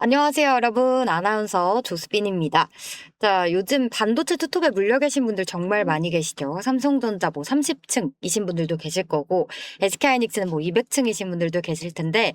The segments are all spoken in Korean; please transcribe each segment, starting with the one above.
안녕하세요, 여러분. 아나운서 조수빈입니다. 자, 요즘 반도체 투톱에 물려 계신 분들 정말 많이 계시죠. 삼성전자 뭐 30층이신 분들도 계실 거고, SK하이닉스는 뭐 200층이신 분들도 계실 텐데,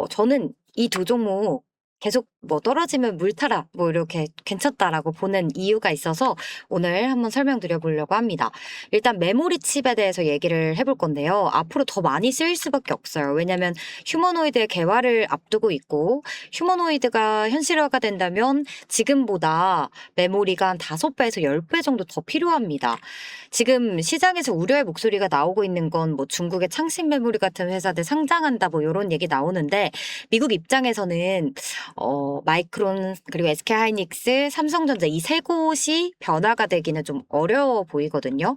저는 이 두 종목 계속 뭐 떨어지면 물 타라, 뭐 이렇게 괜찮다라고 보는 이유가 있어서 오늘 한번 설명드려 보려고 합니다. 일단 메모리 칩에 대해서 얘기를 해볼 건데요. 앞으로 더 많이 쓰일 수밖에 없어요. 왜냐면 휴머노이드의 개화를 앞두고 있고, 휴머노이드가 현실화가 된다면 지금보다 메모리가 한 5배에서 10배 정도 더 필요합니다. 지금 시장에서 우려의 목소리가 나오고 있는 건 뭐 중국의 창신 메모리 같은 회사들 상장한다 뭐 요런 얘기 나오는데, 미국 입장에서는 마이크론 그리고 SK하이닉스, 삼성전자 이 세 곳이 변화가 되기는 좀 어려워 보이거든요.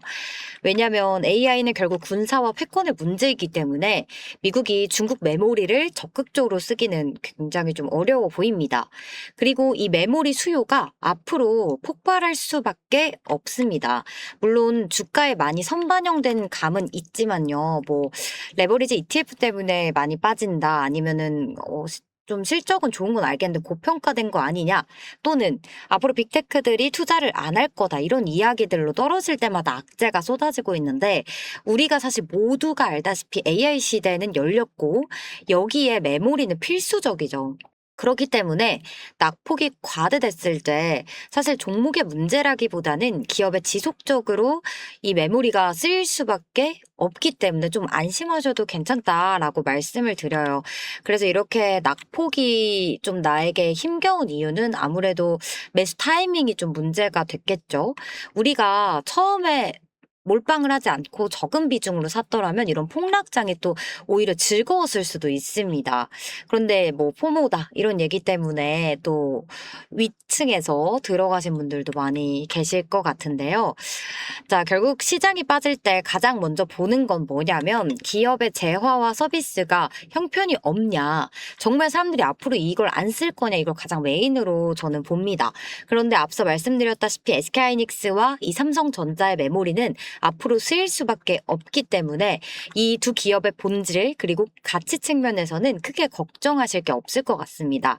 왜냐하면 AI는 결국 군사와 패권의 문제이기 때문에 미국이 중국 메모리를 적극적으로 쓰기는 굉장히 좀 어려워 보입니다. 그리고 이 메모리 수요가 앞으로 폭발할 수밖에 없습니다. 물론 주가에 많이 선반영된 감은 있지만요. 뭐 레버리지 ETF 때문에 많이 빠진다 아니면은 좀 실적은 좋은 건 알겠는데 고평가된 거 아니냐, 또는 앞으로 빅테크들이 투자를 안 할 거다 이런 이야기들로 떨어질 때마다 악재가 쏟아지고 있는데, 우리가 사실 모두가 알다시피 AI 시대는 열렸고 여기에 메모리는 필수적이죠. 그렇기 때문에 낙폭이 과대됐을 때 사실 종목의 문제라기보다는 기업에 지속적으로 이 메모리가 쓰일 수밖에 없기 때문에 좀 안심하셔도 괜찮다라고 말씀을 드려요. 그래서 이렇게 낙폭이 좀 나에게 힘겨운 이유는 아무래도 매수 타이밍이 좀 문제가 됐겠죠. 우리가 처음에 몰빵을 하지 않고 적은 비중으로 샀더라면 이런 폭락장이 또 오히려 즐거웠을 수도 있습니다. 그런데 뭐 포모다 이런 얘기 때문에 또 위층에서 들어가신 분들도 많이 계실 것 같은데요. 자, 결국 시장이 빠질 때 가장 먼저 보는 건 뭐냐면 기업의 재화와 서비스가 형편이 없냐, 정말 사람들이 앞으로 이걸 안 쓸 거냐, 이걸 가장 메인으로 저는 봅니다. 그런데 앞서 말씀드렸다시피 SK하이닉스와 이 삼성전자의 메모리는 앞으로 쓰일 수밖에 없기 때문에 이 두 기업의 본질 그리고 가치 측면에서는 크게 걱정하실 게 없을 것 같습니다.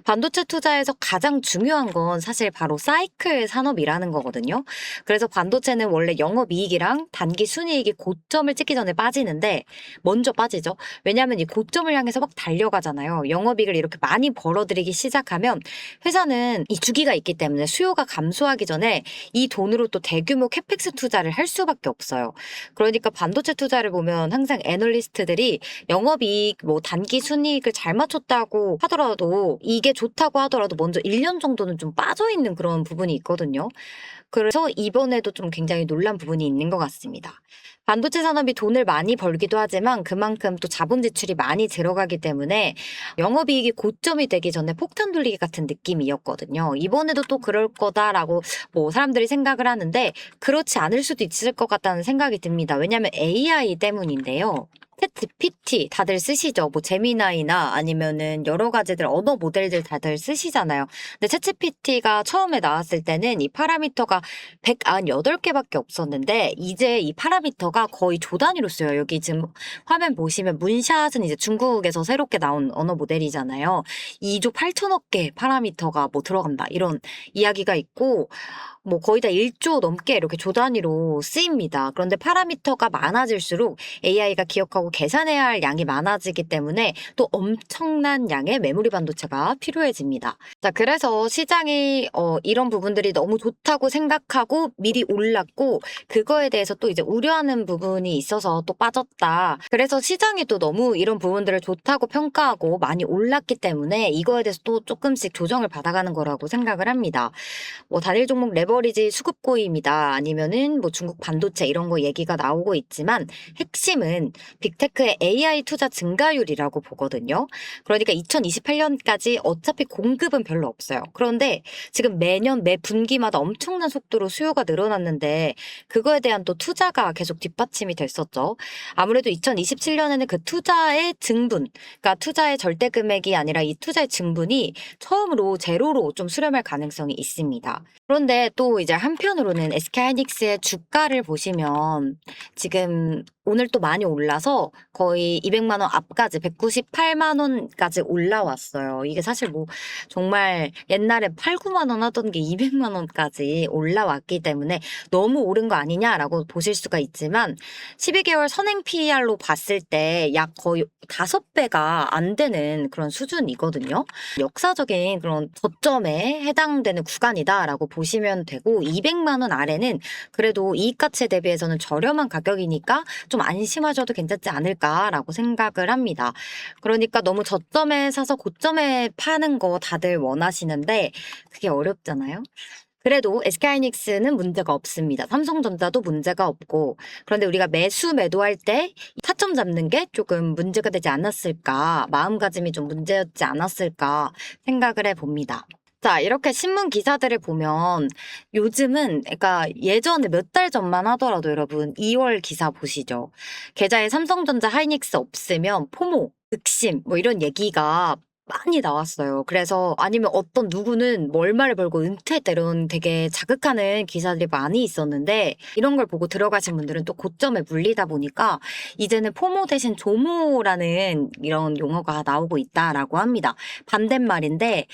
반도체 투자에서 가장 중요한 건 사실 바로 사이클 산업이라는 거거든요. 그래서 반도체는 원래 영업이익이랑 단기 순이익이 고점을 찍기 전에 빠지는데 먼저 빠지죠. 왜냐하면 이 고점을 향해서 막 달려가잖아요. 영업이익을 이렇게 많이 벌어들이기 시작하면 회사는 이 주기가 있기 때문에 수요가 감소하기 전에 이 돈으로 또 대규모 캐펙스 투자를 할 수밖에 없어요. 그러니까 반도체 투자를 보면 항상 애널리스트들이 영업이익 뭐 단기 순이익을 잘 맞췄다고 하더라도, 이게 좋다고 하더라도 먼저 1년 정도는 좀 빠져 있는 그런 부분이 있거든요. 그래서 이번에도 좀 굉장히 놀란 부분이 있는 것 같습니다. 반도체 산업이 돈을 많이 벌기도 하지만 그만큼 또 자본 지출이 많이 들어가기 때문에 영업이익이 고점이 되기 전에 폭탄 돌리기 같은 느낌이었거든요. 이번에도 또 그럴 거다라고 뭐 사람들이 생각을 하는데, 그렇지 않을 수도 있을 것 같다는 생각이 듭니다. 왜냐하면 AI 때문인데요. 챗 GPT 다들 쓰시죠? 뭐 제미나이나 아니면은 여러 가지들 언어 모델들 다들 쓰시잖아요. 근데 챗 GPT가 처음에 나왔을 때는 이 파라미터가 198개밖에 없었는데 이제 이 파라미터가 거의 조 단위로 써요. 여기 지금 화면 보시면 문샷은 이제 중국에서 새롭게 나온 언어 모델이잖아요. 2조 8천억 개 파라미터가 뭐 들어간다 이런 이야기가 있고, 뭐 거의 다 1조 넘게 이렇게 조 단위로 쓰입니다. 그런데 파라미터가 많아질수록 AI가 기억하고 계산해야 할 양이 많아지기 때문에 또 엄청난 양의 메모리 반도체가 필요해집니다. 자, 그래서 시장이 이런 부분들이 너무 좋다고 생각하고 미리 올랐고, 그거에 대해서 또 이제 우려하는 부분이 있어서 또 빠졌다. 그래서 시장이 또 너무 이런 부분들을 좋다고 평가하고 많이 올랐기 때문에 이거에 대해서 또 조금씩 조정을 받아가는 거라고 생각을 합니다. 뭐 단일 종목 레버리지 수급 고입니다. 아니면은 뭐 중국 반도체 이런 거 얘기가 나오고 있지만 핵심은 빅테크의 AI 투자 증가율이라고 보거든요. 그러니까 2028년까지 어차피 공급은 별로 없어요. 그런데 지금 매년 매 분기마다 엄청난 속도로 수요가 늘어났는데 그거에 대한 또 투자가 계속 뒷받침이 됐었죠. 아무래도 2027년에는 그 투자의 증분, 그러니까 투자의 절대 금액이 아니라 이 투자의 증분이 처음으로 제로로 좀 수렴할 가능성이 있습니다. 그런데 또 이제 한편으로는 SK하이닉스의 주가를 보시면 지금 오늘 또 많이 올라서 거의 200만 원 앞까지 198만 원까지 올라왔어요. 이게 사실 뭐 정말 옛날에 8-9만 원 하던 게 200만 원까지 올라왔기 때문에 너무 오른 거 아니냐라고 보실 수가 있지만 12개월 선행 PER로 봤을 때 약 거의 5배가 안 되는 그런 수준이거든요. 역사적인 그런 저점에 해당되는 구간이다라고 보시면 되고 200만 원 아래는 그래도 이익 가치에 대비해서는 저렴한 가격이니까 좀 안심하셔도 괜찮지 않을까라고 생각을 합니다. 그러니까 너무 저점에 사서 고점에 파는 거 다들 원하시는데 그게 어렵잖아요. 그래도 SK하이닉스는 문제가 없습니다. 삼성전자도 문제가 없고 그런데 우리가 매수 매도할 때 타점 잡는 게 조금 문제가 되지 않았을까, 마음가짐이 좀 문제였지 않았을까 생각을 해봅니다. 자, 이렇게 신문 기사들을 보면 요즘은 그러니까 예전에 몇 달 전만 하더라도 여러분 2월 기사 보시죠. 계좌에 삼성전자 하이닉스 없으면 포모, 득심 뭐 이런 얘기가 많이 나왔어요. 그래서 아니면 어떤 누구는 뭐 얼마를 벌고 은퇴했다 이런 되게 자극하는 기사들이 많이 있었는데 이런 걸 보고 들어가신 분들은 또 고점에 물리다 보니까 이제는 포모 대신 조모라는 이런 용어가 나오고 있다라고 합니다. 반대말인데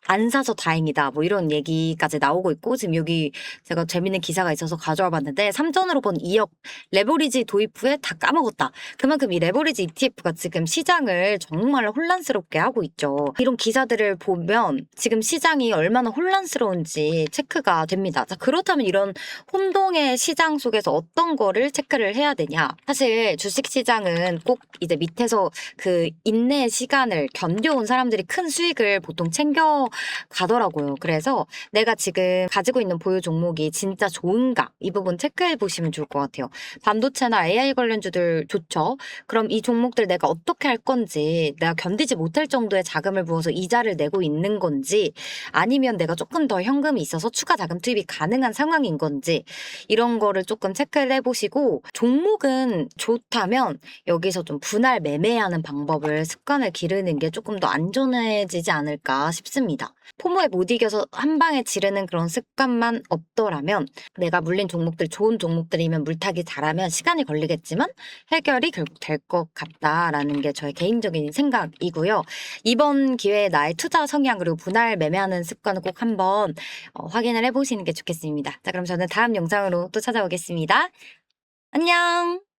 안 사서 다행이다 뭐 이런 얘기까지 나오고 있고 지금 여기 제가 재밌는 기사가 있어서 가져와 봤는데 삼전으로 번 2억 레버리지 도입 후에 다 까먹었다. 그만큼 이 레버리지 ETF가 지금 시장을 정말 혼란스럽게 하고 있죠. 이런 기사들을 보면 지금 시장이 얼마나 혼란스러운지 체크가 됩니다. 자, 그렇다면 이런 혼동의 시장 속에서 어떤 거를 체크를 해야 되냐? 사실 주식 시장은 꼭 이제 밑에서 그 인내의 시간을 견뎌온 사람들이 큰 수익을 보통 챙겨 가더라고요. 그래서 내가 지금 가지고 있는 보유 종목이 진짜 좋은가 이 부분 체크해 보시면 좋을 것 같아요. 반도체나 AI 관련주들 좋죠. 그럼 이 종목들 내가 어떻게 할 건지, 내가 견디지 못할 정도의 자금을 부어서 이자를 내고 있는 건지, 아니면 내가 조금 더 현금이 있어서 추가 자금 투입이 가능한 상황인 건지 이런 거를 조금 체크를 해보시고, 종목은 좋다면 여기서 좀 분할 매매하는 방법을 습관을 기르는 게 조금 더 안전해지지 않을까 싶습니다. 포모에 못 이겨서 한 방에 지르는 그런 습관만 없더라면 내가 물린 종목들 좋은 종목들이면 물타기 잘하면 시간이 걸리겠지만 해결이 결국 될 것 같다라는 게 저의 개인적인 생각이고요. 이번 기회에 나의 투자 성향 그리고 분할 매매하는 습관을 꼭 한번 확인을 해보시는 게 좋겠습니다. 자, 그럼 저는 다음 영상으로 또 찾아오겠습니다. 안녕!